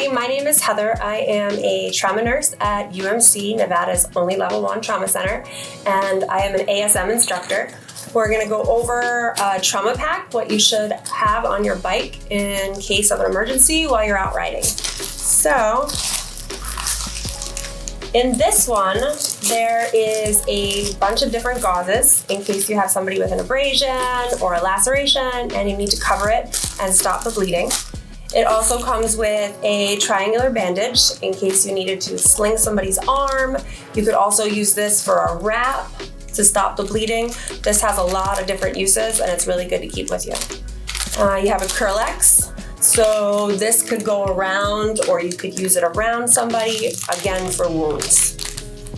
everybody. My name is Heather. I am a trauma nurse at UMC, Nevada's only level 1 trauma center, and I am an ASM instructor. We're going to go over a trauma pack, what you should have on your bike in case of an emergency while you're out riding. So, in this one, there is a bunch of different gauzes in case you have somebody with an abrasion or a laceration and you need to cover it and stop the bleeding. It also comes with a triangular bandage in case you needed to sling somebody's arm. You could also use this for a wrap to stop the bleeding. This has a lot of different uses and it's really good to keep with you. You have a Curlex. So this could go around or you could use it around somebody, again for wounds.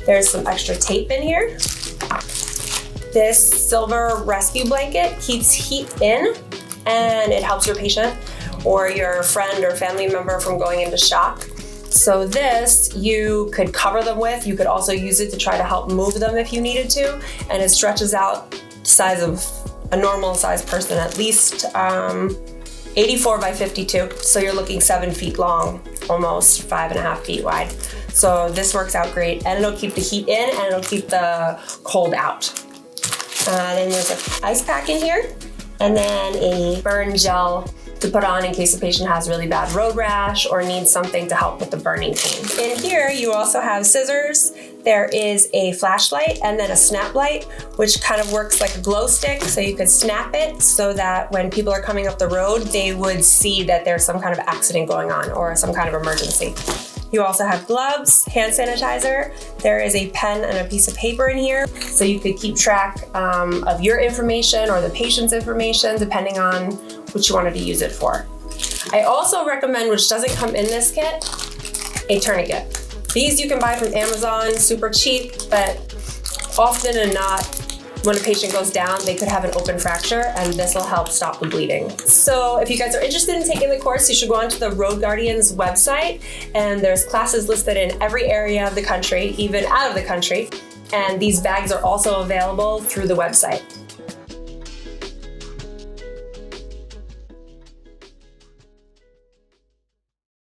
There's some extra tape in here. This silver rescue blanket keeps heat in and it helps your patient or your friend or family member from going into shock. So this you could cover them with. You could also use it to try to help move them if you needed to. And it stretches out the size of a normal sized person, at least 84 by 52. So you're looking 7 feet long, almost 5.5 feet wide. So this works out great and it'll keep the heat in and it'll keep the cold out. Then there's an ice pack in here and then a burn gel to put on in case the patient has really bad road rash or needs something to help with the burning pain. In here, you also have scissors. There is a flashlight and then a snap light, which kind of works like a glow stick. So you could snap it so that when people are coming up the road, they would see that there's some kind of accident going on or some kind of emergency. You also have gloves, hand sanitizer. There is a pen and a piece of paper in here. So you could keep track of your information or the patient's information, depending on what you wanted to use it for. I also recommend, which doesn't come in this kit, a tourniquet. These you can buy from Amazon, super cheap, but often and not, when a patient goes down, they could have an open fracture and this will help stop the bleeding. So if you guys are interested in taking the course, you should go onto the Road Guardians website and there's classes listed in every area of the country, even out of the country. And these bags are also available through the website.